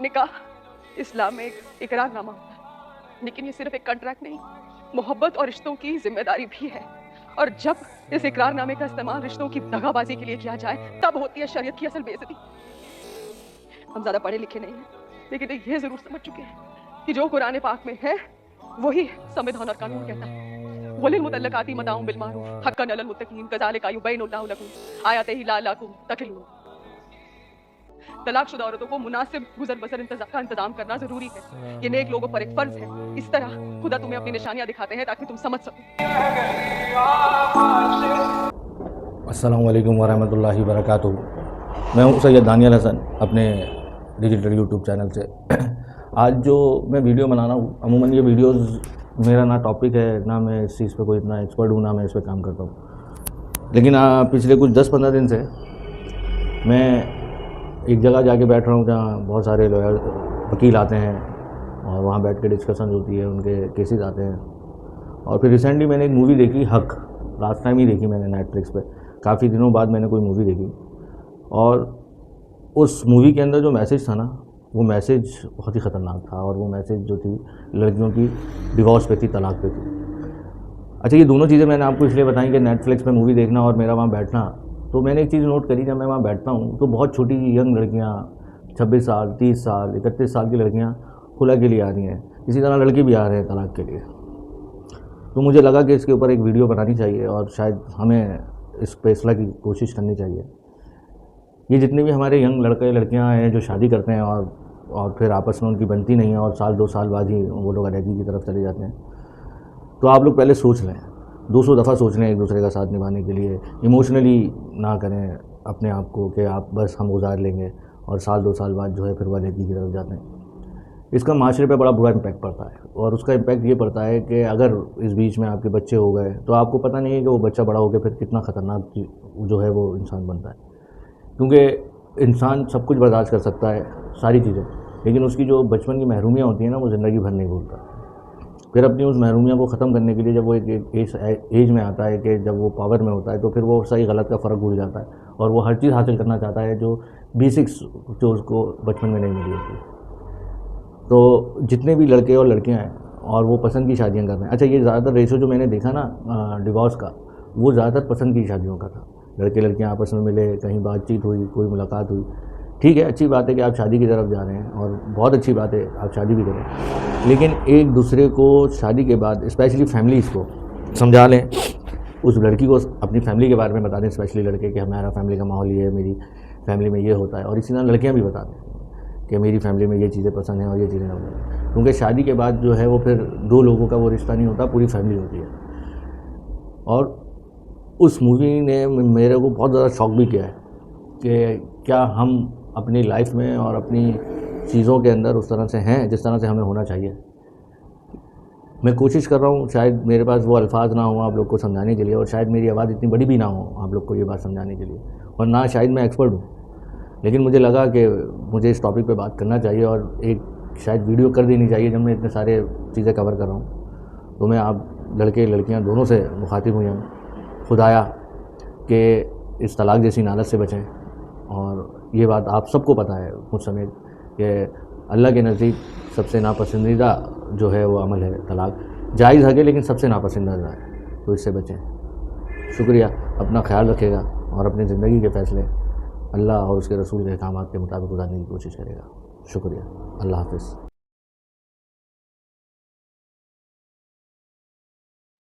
निकाह इस्लाम में एक इकरारनामा होता है, लेकिन ये सिर्फ एक कॉन्ट्रैक्ट नहीं, मोहब्बत और रिश्तों की जिम्मेदारी भी है। और जब इस इकरारनामे का इस्तेमाल रिश्तों की दगाबाजी के लिए किया जाए तब होती है शरीयत की असल बेइज्जती। हम ज्यादा पढ़े लिखे नहीं हैं, लेकिन ये जरूर समझ चुके हैं कि जो कुरान पाक में है वही संविधान और कानून कहता है। वलिलमुतल्लकाती मताउन बिलमारूफ हक्कन अलल मुत्तकीन कज़ालिका युबय्यिनुल्लाहु लकुम आयातिही लअल्लकुम तक़िलून। तलाकशुदा औरतों को मुनासिब गुजर बसर का इंतजाम करना जरूरी है। ये नेक लोगों पर एक फर्ज है। इस तरह खुदा तुम्हें अपनी निशानियां दिखाते हैं ताकि तुम समझ सको। अस्सलामु अलैकुम वरहमतुल्लाहि वबरकातुहू। मैं हूँ सैयद दानियल हसन अपने डिजिटल यूट्यूब चैनल से। आज जो मैं वीडियो बना रहा हूँ, अमूमन ये वीडियोज़ मेरा ना टॉपिक है, ना मैं इस चीज़ पे कोई इतना एक्सपर्ट हूँ, ना मैं इस पर काम करता हूँ। लेकिन पिछले कुछ 10-15 दिन से मैं एक जगह जाके बैठ रहा हूँ जहाँ बहुत सारे लॉयर वकील आते हैं और वहाँ बैठ के डिस्कशन होती है, उनके केसेस आते हैं। और फिर रिसेंटली मैंने एक मूवी देखी, हक। लास्ट टाइम ही देखी मैंने नेटफ्लिक्स पे, काफ़ी दिनों बाद मैंने कोई मूवी देखी। और उस मूवी के अंदर जो मैसेज था ना, वो मैसेज बहुत ही ख़तरनाक था। और वो मैसेज जो थी लड़कियों की डिवोर्स पे थी, तलाक पे थी। अच्छा, ये दोनों चीज़ें मैंने आपको इसलिए बताई कि नेटफ्लिक्स पे मूवी देखना और मेरा वहाँ बैठना। तो मैंने एक चीज़ नोट करी, जब मैं वहाँ बैठता हूँ तो बहुत छोटी यंग लड़कियाँ, 26 साल, 30 साल, 31 साल की लड़कियाँ खुला के लिए आ रही हैं। इसी तरह लड़के भी आ रहे हैं तलाक के लिए। तो मुझे लगा कि इसके ऊपर एक वीडियो बनानी चाहिए और शायद हमें इस फैसला की कोशिश करनी चाहिए। ये जितने भी हमारे यंग लड़के लड़कियां हैं जो शादी करते हैं और फिर आपस में उनकी बनती नहीं है और साल 2 साल बाद ही वो लोग अदायगी की तरफ चले जाते हैं, तो आप लोग पहले सोच लें, 200 दफ़ा सोच लें एक दूसरे का साथ निभाने के लिए। इमोशनली ना करें अपने आप को कि आप बस हम गुजार लेंगे और साल 2 साल बाद जो है फिर वो अदायगी की तरफ जाते हैं। इसका माशरे पे बड़ा बुरा इम्पैक्ट पड़ता है। और उसका इम्पैक्ट ये पड़ता है कि अगर इस बीच में आपके बच्चे हो गए तो आपको पता नहीं है कि वो बच्चा बड़ा होकर फिर कितना ख़तरनाक जो है वो इंसान बनता है। क्योंकि इंसान सब कुछ बर्दाश्त कर सकता है, सारी चीज़ें, लेकिन उसकी जो बचपन की महरूमियाँ होती हैं ना, वो ज़िंदगी भर नहीं भूलता। फिर अपनी उस महरूमियाँ को ख़त्म करने के लिए जब वो एक एज में आता है कि जब वो पावर में होता है, तो फिर वो सही गलत का फ़र्क भूल जाता है और वो हर चीज़ हासिल करना चाहता है जो बेसिक्स जो उसको बचपन में नहीं मिली होती। तो जितने भी लड़के और लड़कियाँ हैं और वो पसंद की शादियाँ कर रहे हैं। अच्छा, ये ज़्यादातर रेशो जो मैंने देखा ना डिवोर्स का, वो ज़्यादातर पसंद की शादियों का था। लड़के लड़कियां आपस में मिले, कहीं बातचीत हुई, कोई मुलाकात हुई, ठीक है, अच्छी बात है कि आप शादी की तरफ जा रहे हैं और बहुत अच्छी बात है आप शादी भी करें। लेकिन एक दूसरे को शादी के बाद स्पेशली फैमिलीज़ को समझा लें, उस लड़की को अपनी फैमिली के बारे में बता दें, स्पेशली लड़के कि हमारा फैमिली का माहौल ये है, मेरी फैमिली में ये होता है। और इसी तरह लड़कियाँ भी बता दें कि मेरी फैमिली में ये चीज़ें पसंद हैं और ये चीज़ें नहीं होती। क्योंकि शादी के बाद जो है वो फिर 2 लोगों का वो रिश्ता नहीं होता, पूरी फैमिली होती है। और उस मूवी ने मेरे को बहुत ज़्यादा शॉक भी किया है कि क्या हम अपनी लाइफ में और अपनी चीज़ों के अंदर उस तरह से हैं जिस तरह से हमें होना चाहिए। मैं कोशिश कर रहा हूँ, शायद मेरे पास वो अल्फाज ना हो आप लोग को समझाने के लिए, और शायद मेरी आवाज़ इतनी बड़ी भी ना हो आप लोग को ये बात समझाने के लिए, और ना शायद मैं एक्सपर्ट हूँ। लेकिन मुझे लगा कि मुझे इस टॉपिक पे बात करना चाहिए और एक शायद वीडियो कर देनी चाहिए। जब मैं इतने सारे चीज़ें कवर कर रहा हूँ तो मैं आप लड़के लड़कियाँ दोनों से मुखातिब हुई हूँ, खुदाया कि इस तलाक जैसी नालत से बचें। और ये बात आप सबको पता है मुझ समेत कि अल्लाह के नज़दीक सबसे नापसंदीदा जो है वो अमल है तलाक। जायज़ है लेकिन सबसे नापसंदीदा है, तो इससे बचें। शुक्रिया, अपना ख्याल रखेगा और अपनी ज़िंदगी के फ़ैसले अल्लाह और उसके रसूल के अहकामात के मुताबिक गुजारने की कोशिश करेगा। शुक्रिया, अल्लाह हाफ़िज़।